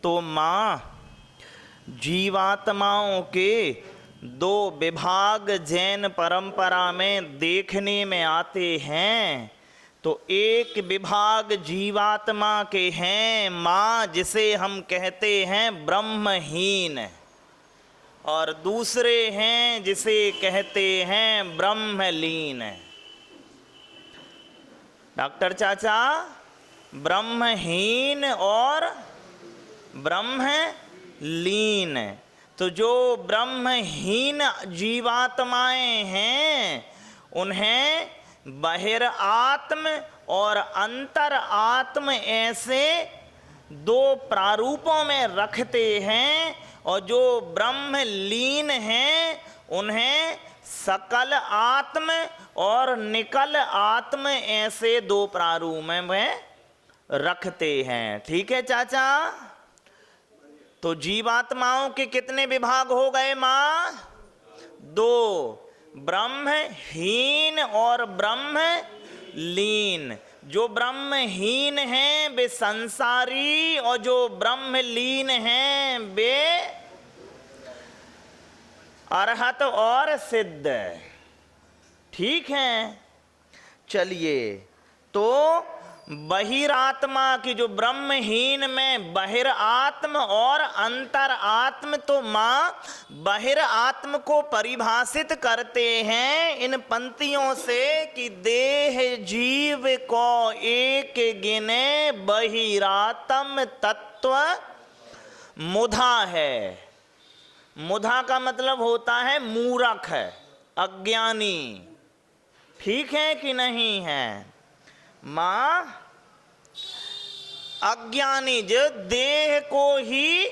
तो माँ, जीवात्माओं के दो विभाग जैन परंपरा में देखने में आते हैं। तो एक विभाग जीवात्मा के हैं माँ, जिसे हम कहते हैं ब्रह्महीन, और दूसरे हैं जिसे कहते हैं ब्रह्मलीन। डॉक्टर चाचा, ब्रह्महीन और ब्रह्मलीन। तो जो ब्रह्महीन जीवात्माएं हैं उन्हें बहिरात्म और अंतर आत्म ऐसे दो प्रारूपों में रखते हैं, और जो ब्रह्मलीन हैं उन्हें सकल आत्म और निकल आत्म ऐसे दो प्रारूप में रखते हैं। ठीक है चाचा? तो जीवात्माओं के कितने विभाग हो गए माँ? दो, ब्रह्महीन और ब्रह्मलीन। जो ब्रह्महीन हैं वे संसारी, और जो ब्रह्मलीन हैं वे अरहत और सिद्ध। ठीक है? चलिए, तो बहिरात्मा की, जो ब्रह्महीन में बहिरात्म और अंतर आत्म, तो माँ बहिरात्म को परिभाषित करते हैं इन पंक्तियों से कि देह जीव को एक गिने बहिरात्म तत्व मुधा है। मुधा का मतलब होता है मूर्ख, अज्ञानी। ठीक है कि नहीं है माँ? अज्ञानी जो देह को ही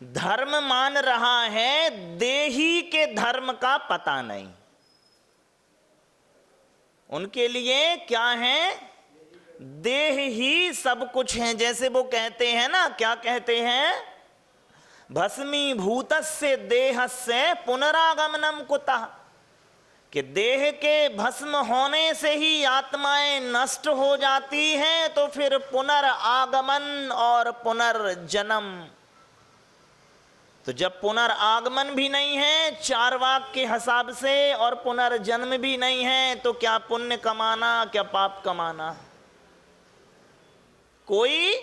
धर्म मान रहा है, देही के धर्म का पता नहीं। उनके लिए क्या है? देह ही सब कुछ है। जैसे वो कहते हैं ना, क्या कहते हैं? भस्मीभूतस्य देहस्य पुनरागमनम कुतः, कि देह के भस्म होने से ही आत्माएं नष्ट हो जाती हैं, तो फिर पुनरागमन और पुनर्जन्म। तो जब पुनरागमन भी नहीं है चार्वाक के हिसाब से, और पुनर्जन्म भी नहीं है, तो क्या पुण्य कमाना क्या पाप कमाना? कोई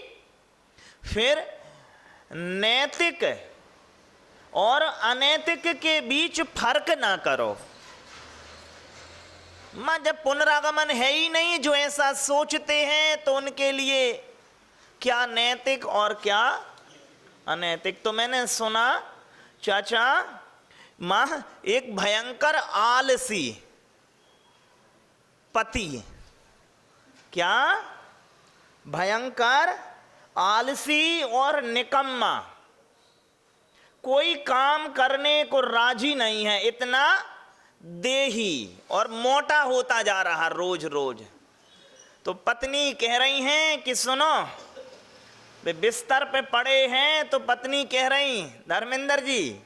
फिर नैतिक और अनैतिक के बीच फर्क ना करो। मां, जब पुनरागमन है ही नहीं, जो ऐसा सोचते हैं तो उनके लिए क्या नैतिक और क्या अनैतिक। तो मैंने सुना चाचा, मां, एक भयंकर आलसी पति, क्या भयंकर आलसी और निकम्मा, कोई काम करने को राजी नहीं है, इतना देही और मोटा होता जा रहा रोज रोज। तो पत्नी कह रही हैं कि सुनो, वे बिस्तर पे पड़े हैं, तो पत्नी कह रही, धर्मेंद्र जी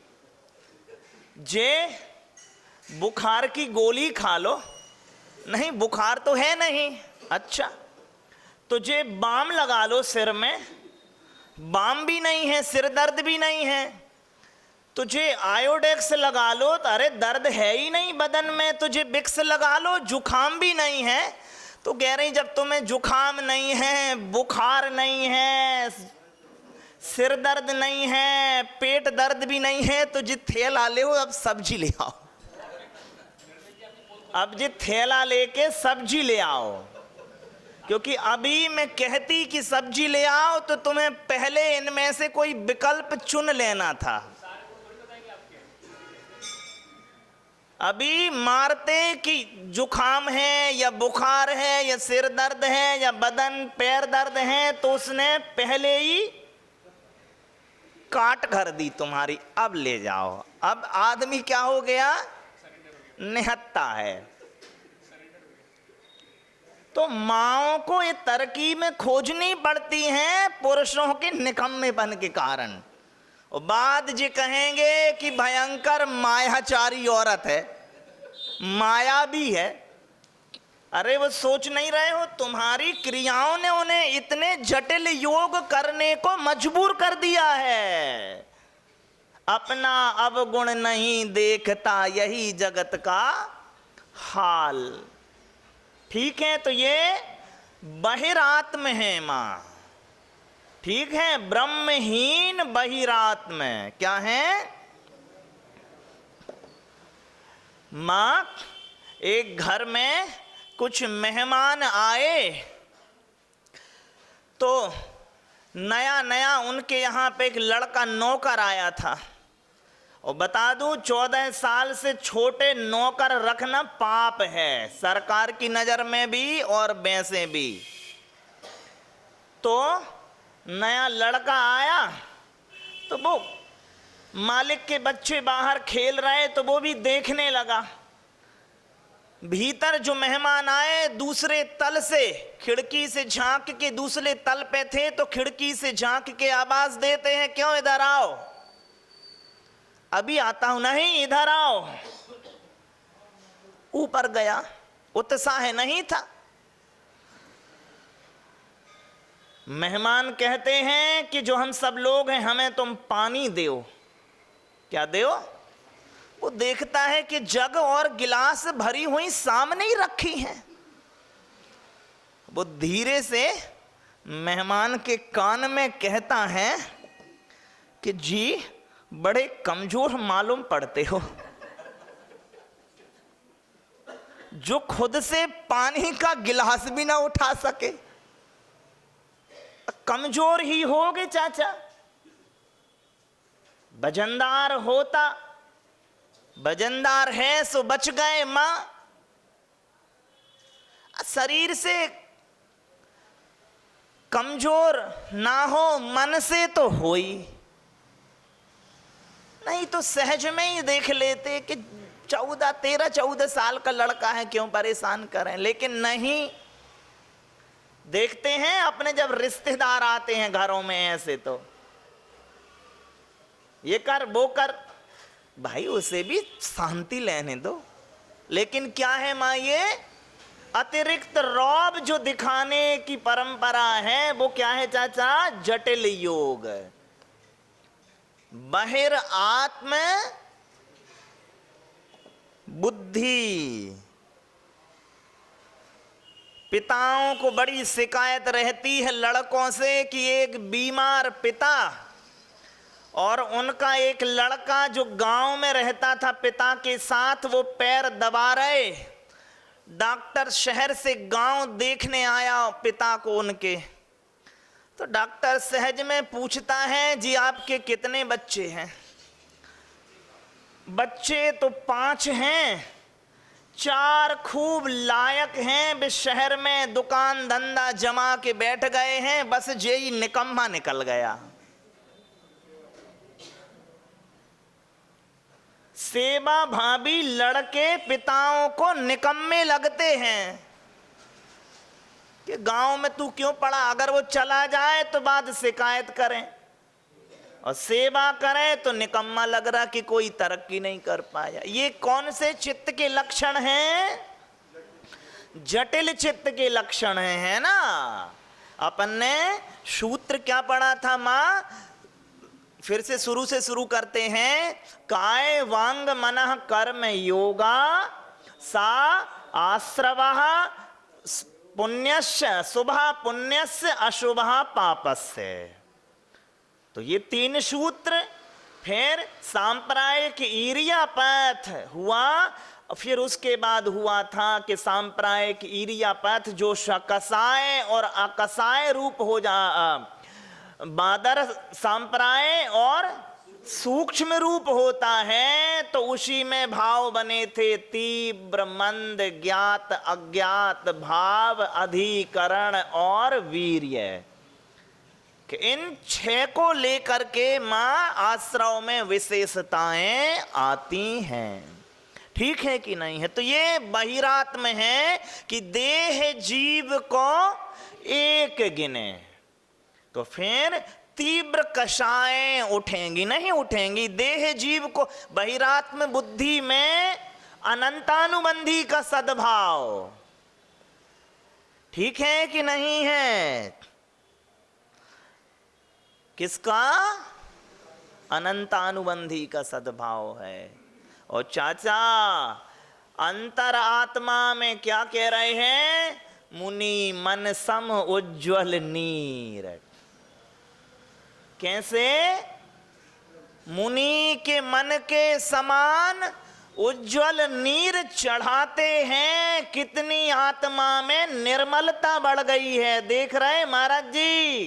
जे बुखार की गोली खा लो। नहीं, बुखार तो है नहीं। अच्छा, तो जे बाम लगा लो सिर में। बाम भी नहीं है, सिर दर्द भी नहीं है। तुझे आयोडेक्स लगा लो, तो अरे दर्द है ही नहीं बदन में। तुझे विक्स लगा लो, जुखाम भी नहीं है। तो कह रही, जब तुम्हें जुखाम नहीं है, बुखार नहीं है, सिर दर्द नहीं है, पेट दर्द भी नहीं है, तो जी थैला ले, अब सब्जी ले आओ। अब जी थैला लेके सब्जी ले आओ, क्योंकि अभी मैं कहती कि सब्जी ले आओ तो तुम्हें पहले इनमें से कोई विकल्प चुन लेना था। अभी मारते कि जुखाम है या बुखार है या सिर दर्द है या बदन पैर दर्द है, तो उसने पहले ही काट कर दी तुम्हारी। अब ले जाओ। अब आदमी क्या हो गया? निहत्ता है। तो माओं को ये तरकीबें खोजनी पड़ती हैं पुरुषों के निकम्मेपन के कारण। और बाद जी कहेंगे कि भयंकर मायाचारी औरत है, माया भी है। अरे वो सोच नहीं रहे हो, तुम्हारी क्रियाओं ने उन्हें इतने जटिल योग करने को मजबूर कर दिया है। अपना अवगुण नहीं देखता, यही जगत का हाल। ठीक है, तो ये बहिरात्म है मां। ठीक है, ब्रह्महीन बहिरात्म क्या है मां? एक घर में कुछ मेहमान आए तो नया नया उनके यहाँ पे एक लड़का नौकर आया था। और बता दूं, 14 साल से छोटे नौकर रखना पाप है, सरकार की नजर में भी और वैसे भी। तो नया लड़का आया तो वो मालिक के बच्चे बाहर खेल रहे तो वो भी देखने लगा। भीतर जो मेहमान आए दूसरे तल से, खिड़की से झांक के, दूसरे तल पे थे तो खिड़की से झांक के आवाज देते हैं, क्यों इधर आओ, अभी आता हूं, नहीं इधर आओ। ऊपर गया, उत्साह नहीं था। मेहमान कहते हैं कि जो हम सब लोग हैं हमें तुम पानी दो। क्या दो? वो देखता है कि जग और गिलास भरी हुई सामने ही रखी हैं। वो धीरे से मेहमान के कान में कहता है कि जी बड़े कमजोर मालूम पड़ते हो, जो खुद से पानी का गिलास भी ना उठा सके, कमजोर ही होगे चाचा। वजनदार होता, वजनदार है सो बच गए मां। शरीर से कमजोर ना हो, मन से तो हो ही नहीं, तो सहज में ही देख लेते कि 13-14 साल का लड़का है, क्यों परेशान करें। लेकिन नहीं, देखते हैं अपने जब रिश्तेदार आते हैं घरों में ऐसे, तो ये कर वो कर, भाई उसे भी शांति लेने दो। लेकिन क्या है मां, ये अतिरिक्त रौब जो दिखाने की परंपरा है वो क्या है चाचा? जटिल योग। बहिर आत्म बुद्धि। पिताओं को बड़ी शिकायत रहती है लड़कों से कि एक बीमार पिता और उनका एक लड़का जो गांव में रहता था पिता के साथ, वो पैर दबा रहे। डॉक्टर शहर से गांव देखने आया पिता को उनके, तो डॉक्टर सहज में पूछता है, जी आपके कितने बच्चे हैं? बच्चे तो 5 हैं, 4 खूब लायक हैं, वे शहर में दुकान धंधा जमा के बैठ गए हैं, बस जेई निकम्मा निकल गया। सेवा भाभी लड़के पिताओं को निकम्मे लगते हैं कि गांव में तू क्यों पड़ा, अगर वो चला जाए तो बाद शिकायत करें, और सेवा करें तो निकम्मा लग रहा कि कोई तरक्की नहीं कर पाया। ये कौन से चित्त के लक्षण हैं? जटिल चित्त के लक्षण हैं, है ना। अपन ने सूत्र क्या पढ़ा था मां? फिर से शुरू करते हैं। काय वांग मनः कर्म योगा सा आश्रवः पुण्यस्य शुभः पुण्यस्य अशुभः पापस्य। तो ये 3 सूत्र। फिर सांप्रायिक ईर्यापैथ हुआ, फिर उसके बाद हुआ था कि सांप्रायिक ईर्यापैथ जो कसाय और अकसाय रूप हो जा, बादर सांप्राय और सूक्ष्म रूप होता है, तो उसी में भाव बने थे तीव्र, मंद, ज्ञात, अज्ञात, भाव, अधिकरण और वीर्य। कि इन 6 को लेकर के मां आश्रव में विशेषताएं आती हैं। ठीक है कि नहीं है? तो ये बहिरात्म है कि देह जीव को एक गिने, तो फिर तीव्र कषाएं उठेंगी नहीं उठेंगी। देह जीव को बहिरात्म बुद्धि में अनंतानुबंधी का सद्भाव, ठीक है कि नहीं है? किसका? अनंतानुबंधी का सद्भाव है। और चाचा अंतर आत्मा में क्या कह रहे हैं? मुनि मन सम उज्ज्वल नीर। कैसे? मुनि के मन के समान उज्ज्वल नीर चढ़ाते हैं। कितनी आत्मा में निर्मलता बढ़ गई है, देख रहे महाराज जी।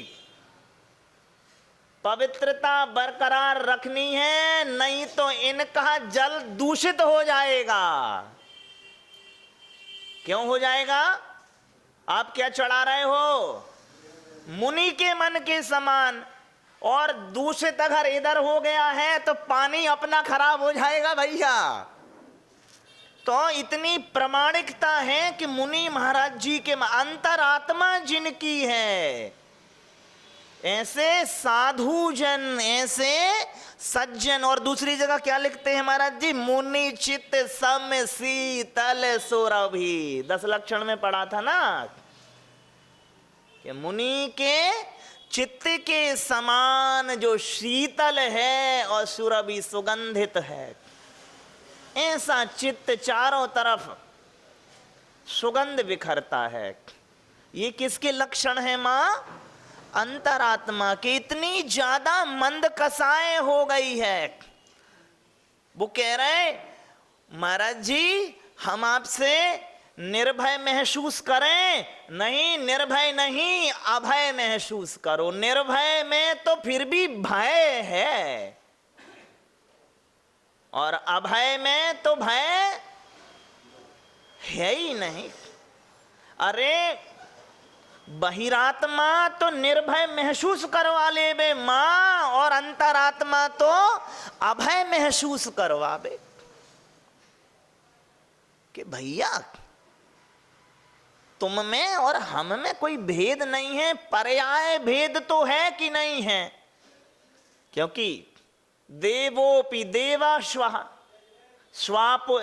पवित्रता बरकरार रखनी है, नहीं तो इनका जल दूषित हो जाएगा। क्यों हो जाएगा? आप क्या चढ़ा रहे हो? मुनि के मन के समान। और दूषित अगर इधर हो गया है तो पानी अपना खराब हो जाएगा भैया। तो इतनी प्रामाणिकता है कि मुनि महाराज जी के अंतरात्मा जिनकी है, ऐसे साधु जन, ऐसे सज्जन। और दूसरी जगह क्या लिखते हैं महाराज जी? मुनि चित्त सम शीतल सुरभि। 10 लक्षण में पढ़ा था ना कि मुनि के चित्त के समान जो शीतल है और सुरभि सुगंधित है, ऐसा चित्त चारों तरफ सुगंध बिखरता है। ये किसके लक्षण है मां? अंतरात्मा की। इतनी ज्यादा मंद कसाएं हो गई है। वो कह रहे महाराज जी हम आपसे निर्भय महसूस करें। नहीं, निर्भय नहीं, अभय महसूस करो। निर्भय में तो फिर भी भय है, और अभय में तो भय है ही नहीं। अरे बहिरात्मा तो निर्भय महसूस करवा ले बे मां, और अंतरात्मा तो अभय महसूस करवावे। कि भैया तुम में और हम में कोई भेद नहीं है, पर्याय भेद तो है कि नहीं है? क्योंकि देवोपि देवा स्वाहा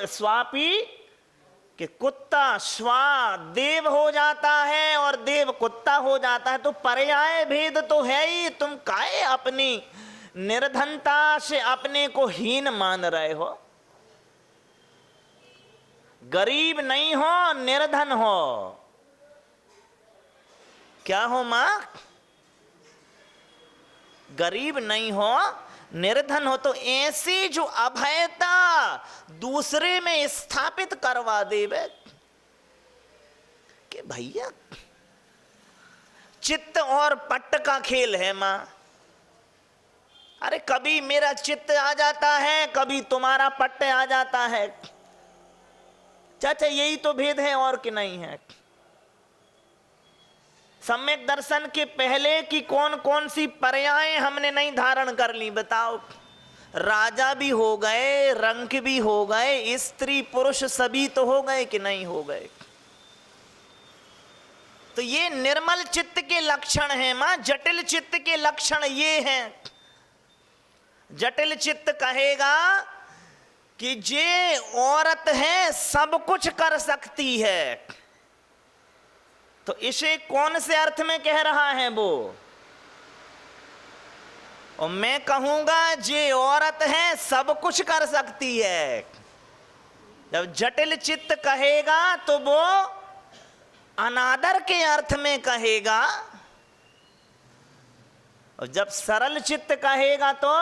स्वापी कि कुत्ता स्वा देव हो जाता है और देव कुत्ता हो जाता है। तो पर्याय भेद तो है ही। तुम काहे अपनी निर्धनता से अपने को हीन मान रहे हो? गरीब नहीं हो, निर्धन हो। क्या हो मां? गरीब नहीं हो, निर्धन हो। तो ऐसी जो अभयता दूसरे में स्थापित करवा देवे कि भैया चित्त और पट्ट का खेल है मां। अरे कभी मेरा चित्त आ जाता है, कभी तुम्हारा पट्ट आ जाता है। चाचा यही तो भेद है, और कि नहीं है? सम्यक दर्शन के पहले की कौन कौन सी पर्यायें हमने नहीं धारण कर ली, बताओ। राजा भी हो गए, रंक भी हो गए, स्त्री पुरुष सभी तो हो गए कि नहीं हो गए? तो ये निर्मल चित्त के लक्षण हैं मां। जटिल चित्त के लक्षण ये हैं। जटिल चित्त कहेगा कि जे औरत है सब कुछ कर सकती है। तो इसे कौन से अर्थ में कह रहा है वो? और मैं कहूंगा जे औरत है सब कुछ कर सकती है। जब जटिल चित्त कहेगा तो वो अनादर के अर्थ में कहेगा, और जब सरल चित्त कहेगा तो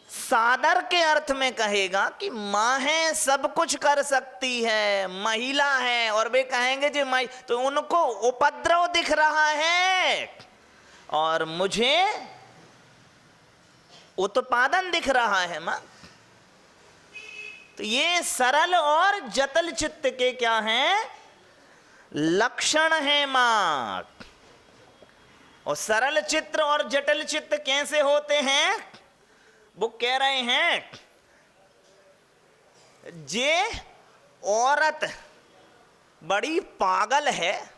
सादर के अर्थ में कहेगा कि मां है सब कुछ कर सकती है, महिला है। और वे कहेंगे जी तो उनको उपद्रव दिख रहा है और मुझे उत्पादन दिख रहा है मां। तो ये सरल और जटिल चित्त के क्या हैं? लक्षण है मां। और सरल चित्त और जटिल चित्त कैसे होते हैं? वो कह रहे हैं जे औरत बड़ी पागल है,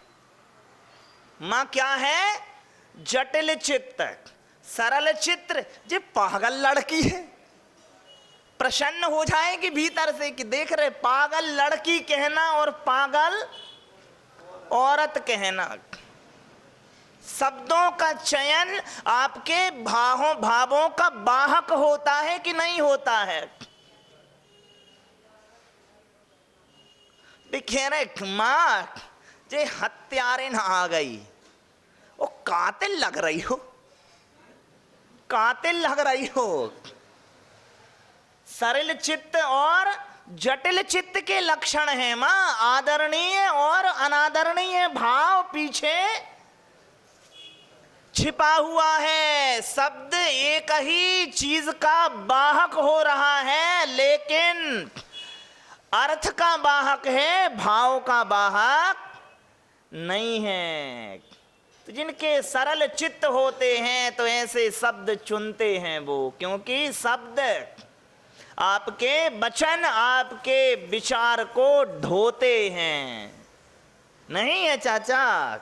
मां क्या है? जटिल चित्त। सरल चित्र जे पागल लड़की है, प्रसन्न हो जाएगी भीतर से कि देख रहे पागल लड़की कहना और पागल औरत कहना। शब्दों का चयन आपके भावों का वाहक होता है कि नहीं होता है? दिखे मां जे हत्यारे ना आ गई, वो कातिल लग रही हो, कातिल लग रही हो। सरल चित्त और जटिल चित्त के लक्षण हैं मां। आदरणीय और अनादरणीय भाव पीछे छिपा हुआ है। शब्द एक ही चीज का वाहक हो रहा है, लेकिन अर्थ का वाहक है, भाव का वाहक नहीं है। तो जिनके सरल चित्त होते हैं तो ऐसे शब्द चुनते हैं वो, क्योंकि शब्द आपके वचन, आपके विचार को ढोते हैं। नहीं है चाचा?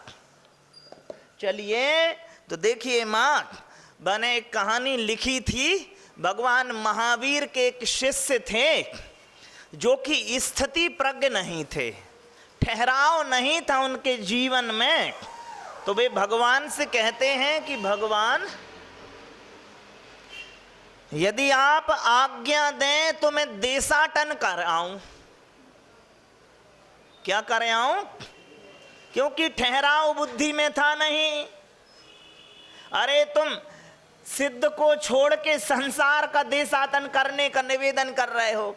चलिए तो देखिए मां, मैंने एक कहानी लिखी थी। भगवान महावीर के एक शिष्य थे जो कि स्थिति प्रज्ञ नहीं थे, ठहराव नहीं था उनके जीवन में। तो वे भगवान से कहते हैं कि भगवान, यदि आप आज्ञा दें तो मैं देशाटन कर आऊं। क्या कर आऊं? क्योंकि ठहराव बुद्धि में था नहीं। अरे तुम सिद्ध को छोड़ के संसार का देशाटन करने का निवेदन कर रहे हो।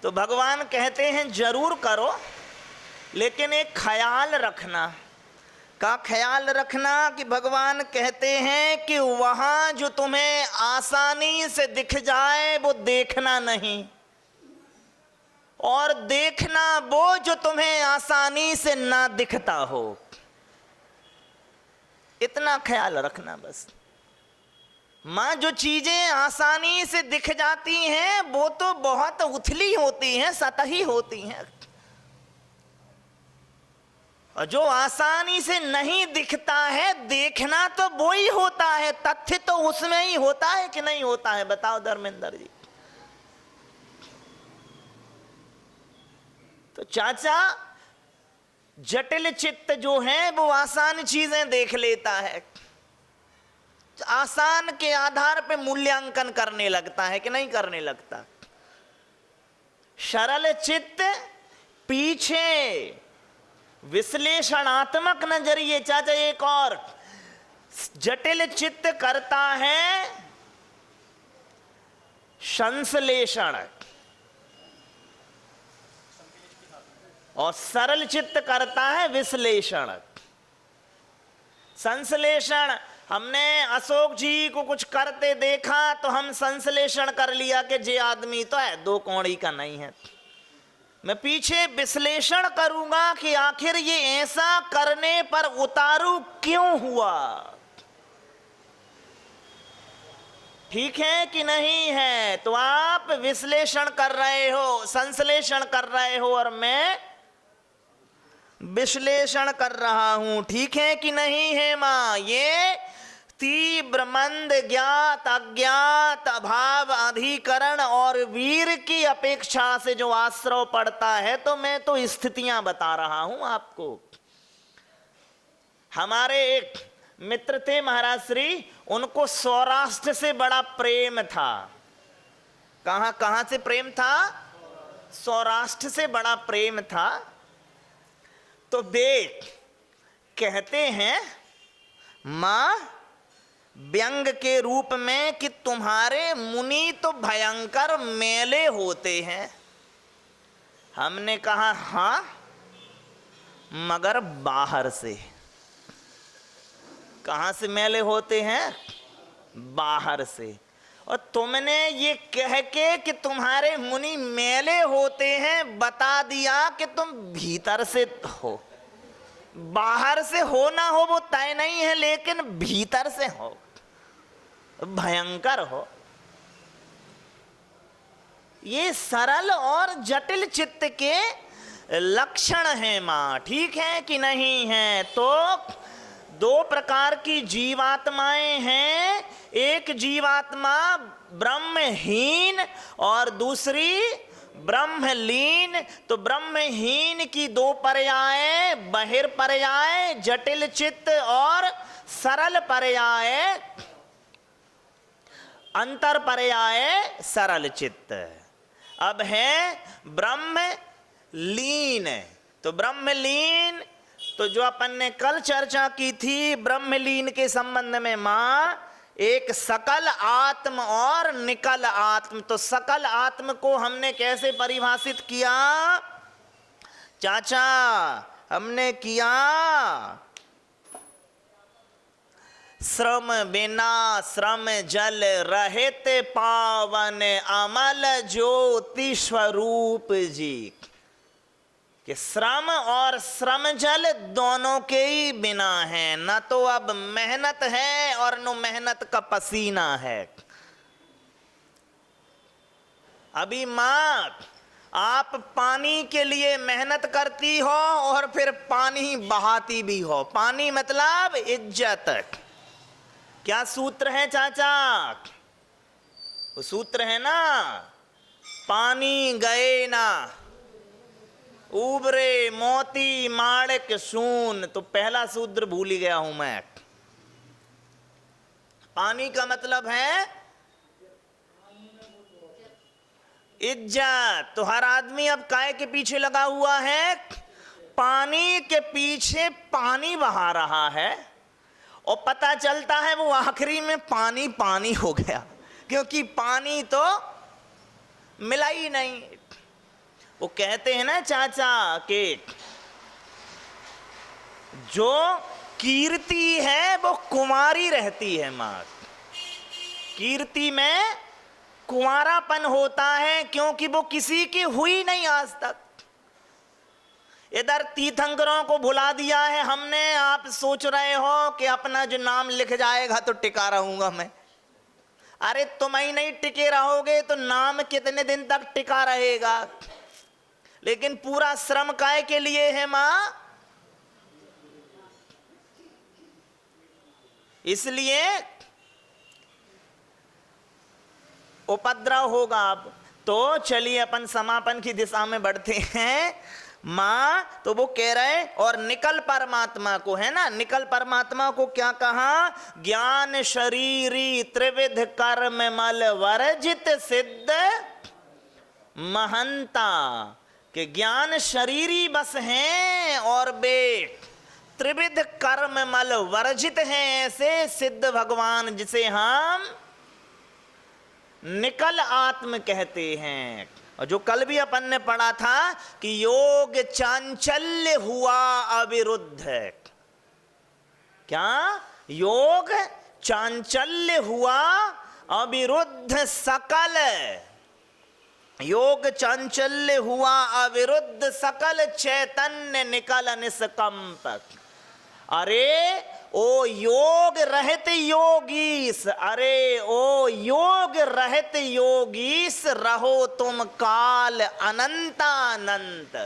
तो भगवान कहते हैं जरूर करो, लेकिन एक ख्याल रखना। का ख्याल रखना? कि भगवान कहते हैं कि वहां जो तुम्हें आसानी से दिख जाए वो देखना नहीं, और देखना वो जो तुम्हें आसानी से ना दिखता हो। इतना ख्याल रखना बस। मां, जो चीजें आसानी से दिख जाती हैं वो तो बहुत उथली होती हैं, सतही होती हैं, और जो आसानी से नहीं दिखता है देखना तो वो ही होता है। तथ्य तो उसमें ही होता है कि नहीं होता है? बताओ धर्मेंद्र जी। तो चाचा, जटिल चित्त जो है वो आसान चीजें देख लेता है, आसान के आधार पे मूल्यांकन करने लगता है कि नहीं करने लगता? सरल चित्त पीछे विश्लेषणात्मक नजरिए। चाचा एक और, जटिल चित्त करता है संश्लेषण, और सरल चित्त करता है विश्लेषण। संश्लेषण, हमने अशोक जी को कुछ करते देखा तो हम संश्लेषण कर लिया कि ये आदमी तो है, दो कौड़ी का नहीं है। मैं पीछे विश्लेषण करूंगा कि आखिर ये ऐसा करने पर उतारू क्यों हुआ। ठीक है कि नहीं है? तो आप विश्लेषण कर रहे हो, संश्लेषण कर रहे हो, और मैं विश्लेषण कर रहा हूं। ठीक है कि नहीं है मां? ये तीव्र मंद ज्ञात अज्ञात अभाव अधिकरण और वीर की अपेक्षा से जो आश्रव पड़ता है, तो मैं तो स्थितियां बता रहा हूं आपको। हमारे एक मित्र थे महाराज श्री, उनको सौराष्ट्र से बड़ा प्रेम था। कहां से प्रेम था? सौराष्ट्र से बड़ा प्रेम था। तो देख, कहते हैं मां व्यंग के रूप में कि तुम्हारे मुनि तो भयंकर मेले होते हैं। हमने कहा हां, मगर बाहर से। कहां से मेले होते हैं? बाहर से। और तुमने ये कह के कि तुम्हारे मुनि मेले होते हैं बता दिया कि तुम भीतर से हो। बाहर से हो ना हो वो तय नहीं है, लेकिन भीतर से हो, भयंकर हो। ये सरल और जटिल चित्त के लक्षण हैं मां। ठीक है कि नहीं है? तो दो प्रकार की जीवात्माएं हैं, एक जीवात्मा ब्रह्महीन और दूसरी ब्रह्मलीन, तो ब्रह्महीन की दो पर्याय, बहिर्पर्याय जटिल चित्त और सरल पर्याय अंतर पर्याय सरल चित्त। अब है ब्रह्म लीन। तो ब्रह्मलीन, तो जो अपन ने कल चर्चा की थी ब्रह्मलीन के संबंध में मां, एक सकल आत्म और निकल आत्म। तो सकल आत्म को हमने कैसे परिभाषित किया चाचा? हमने किया श्रम बिना श्रम जल रहित पावन अमल ज्योति स्वरूप जी। कि श्रम और श्रम जल दोनों के ही बिना है, न तो अब मेहनत है और न मेहनत का पसीना है। अभी मां आप पानी के लिए मेहनत करती हो और फिर पानी बहाती भी हो। पानी मतलब इज्जत। क्या सूत्र है चाचा? वो सूत्र है ना, पानी गए ना उबरे मोती माणिक सून। तो पहला सूत्र भूल ही गया हूं मैं। पानी का मतलब है इज्जत। तो हर आदमी अब काय के पीछे लगा हुआ है? पानी के पीछे पानी बहा रहा है, और पता चलता है वो आखिरी में पानी पानी हो गया, क्योंकि पानी तो मिला ही नहीं। वो कहते हैं ना चाचा कि जो कीर्ति है वो कुंवारी रहती है मां। कीर्ति में कुंवारापन होता है, क्योंकि वो किसी की हुई नहीं आज तक। इधर तीर्थंकरों को भुला दिया है हमने। आप सोच रहे हो कि अपना जो नाम लिख जाएगा तो टिका रहूंगा मैं। अरे तुम ही नहीं टिके रहोगे तो नाम कितने दिन तक टिका रहेगा? लेकिन पूरा श्रम काय के लिए है मां? इसलिए उपद्रव होगा। अब तो चलिए अपन समापन की दिशा में बढ़ते हैं। मां तो वो कह रहे, और निकल परमात्मा को है ना, निकल परमात्मा को क्या कहा? ज्ञान शरीरी त्रिविध कर्म मल वर्जित सिद्ध महंता। कि ज्ञान शरीरी बस हैं और वे त्रिविध कर्म मल वर्जित हैं, ऐसे सिद्ध भगवान जिसे हम निकल आत्म कहते हैं। और जो कल भी अपन ने पढ़ा था कि योग चांचल्य हुआ अविरुद्ध। क्या? योग चांचल्य हुआ अविरुद्ध सकल। योग चांचल्य हुआ अविरुद्ध सकल चैतन्य निकल निष्कंपक। अरे ओ योग रहित योगीश, अरे ओ योग रहित योगीश, रहो तुम काल अनंतानंत।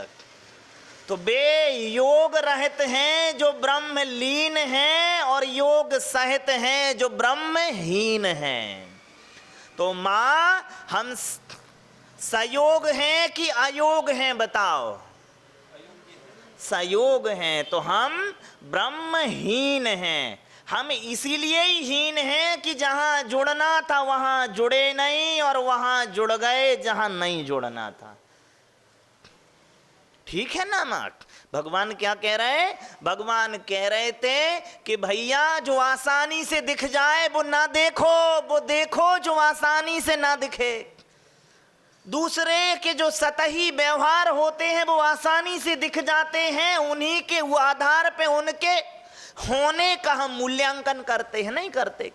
तो वे योग रहित हैं जो ब्रह्मलीन हैं, और योग सहित हैं जो ब्रह्महीन हैं। तो मां हम सयोग हैं कि अयोग हैं? बताओ। सयोग हैं, तो हम ब्रह्महीन हैं। हम इसीलिए ही हीन हैं कि जहां जुड़ना था वहां जुड़े नहीं, और वहां जुड़ गए जहां नहीं जुड़ना था। ठीक है ना मां? भगवान क्या कह रहे? भगवान कह रहे थे कि भैया जो आसानी से दिख जाए वो ना देखो, वो देखो जो आसानी से ना दिखे। दूसरे के जो सतही व्यवहार होते हैं वो आसानी से दिख जाते हैं, उन्हीं के वो आधार पे उनके होने का हम मूल्यांकन करते हैं, नहीं करते।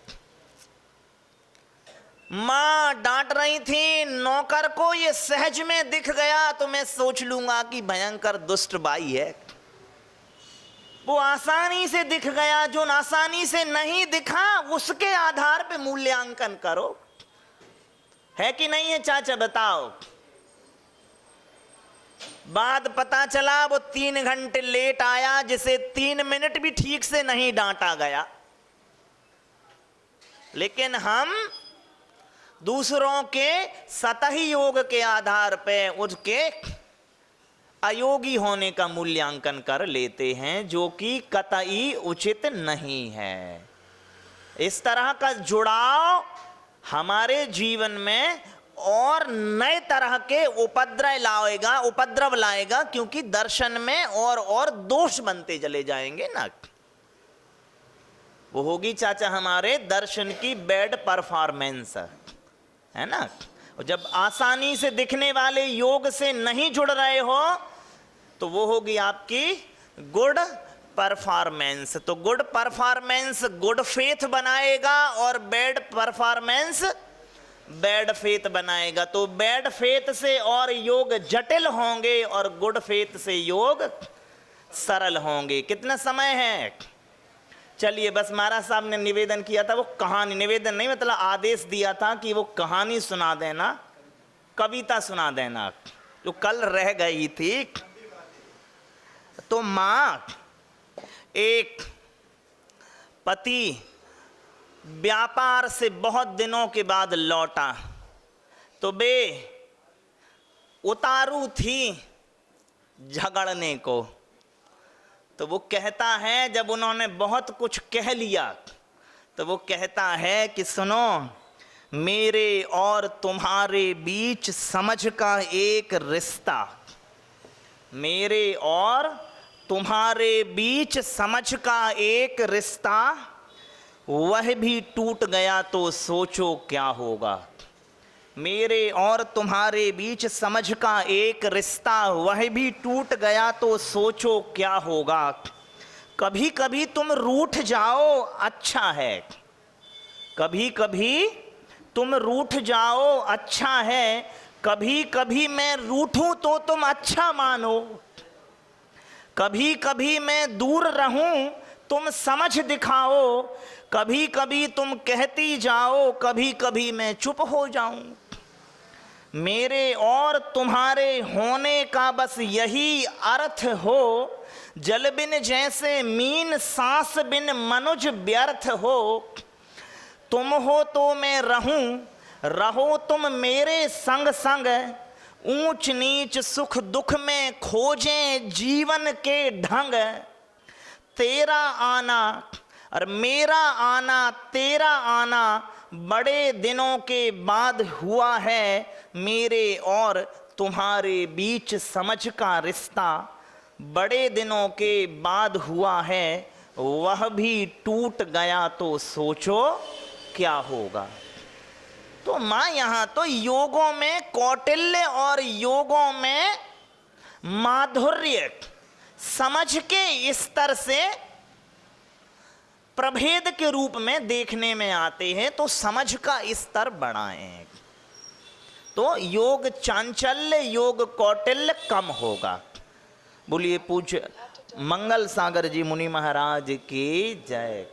मां डांट रही थी नौकर को, ये सहज में दिख गया तो मैं सोच लूंगा कि भयंकर दुष्ट बाई है। वो आसानी से दिख गया, जो आसानी से नहीं दिखा उसके आधार पे मूल्यांकन करो। है कि नहीं है चाचा? बताओ। बाद पता चला वो 3 घंटे लेट आया, जिसे 3 मिनट भी ठीक से नहीं डांटा गया। लेकिन हम दूसरों के सतही योग के आधार पे उसके अयोगी होने का मूल्यांकन कर लेते हैं, जो कि कतई उचित नहीं है। इस तरह का जुड़ाव हमारे जीवन में और नए तरह के उपद्रव लाएगा, क्योंकि दर्शन में और दोष बनते चले जाएंगे ना। वो होगी चाचा हमारे दर्शन की बैड परफॉर्मेंस, है ना। और जब आसानी से दिखने वाले योग से नहीं जुड़ रहे हो तो वो होगी आपकी गुड परफॉर्मेंस। तो गुड परफॉर्मेंस गुड फेथ बनाएगा और बैड परफॉर्मेंस बैड फेथ बनाएगा। तो बैड फेथ से और योग जटिल होंगे और गुड फेथ से योग सरल होंगे। कितना समय है? चलिए, बस महाराज साहब ने निवेदन किया था, वो कहानी, निवेदन नहीं मतलब आदेश दिया था कि वो कहानी सुना देना, कविता सुना देना, जो कल रह गई थी। तो माँ, एक पति व्यापार से बहुत दिनों के बाद लौटा तो वे उतारू थी झगड़ने को। तो वो कहता है, जब उन्होंने बहुत कुछ कह लिया तो वो कहता है कि सुनो, मेरे और तुम्हारे बीच समझ का एक रिश्ता, मेरे और तुम्हारे बीच समझ का एक रिश्ता, वह भी टूट गया तो सोचो क्या होगा। मेरे और तुम्हारे बीच समझ का एक रिश्ता, वह भी टूट गया तो सोचो क्या होगा। कभी कभी तुम रूठ जाओ अच्छा है, कभी कभी तुम रूठ जाओ अच्छा है, कभी कभी मैं रूठूं तो तुम अच्छा मानो, कभी कभी मैं दूर रहूं तुम समझ दिखाओ, कभी कभी तुम कहती जाओ, कभी कभी मैं चुप हो जाऊं। मेरे और तुम्हारे होने का बस यही अर्थ हो, जल बिन जैसे मीन सांस बिन मनुज व्यर्थ हो। तुम हो तो मैं रहूं, रहो तुम मेरे संग संग, ऊंच नीच सुख दुख में खोजें जीवन के ढंग। तेरा आना और मेरा आना, तेरा आना बड़े दिनों के बाद हुआ है, मेरे और तुम्हारे बीच समझ का रिश्ता बड़े दिनों के बाद हुआ है, वह भी टूट गया तो सोचो क्या होगा। तो माँ यहाँ तो योगों में कौटिल्य और योगों में माधुर्य समझ के स्तर से प्रभेद के रूप में देखने में आते हैं, तो समझ का स्तर बढ़ाएं तो योग चांचल्य, योग कौटिल्य कम होगा। बोलिए पूज्य मंगल सागर जी मुनि महाराज की जय।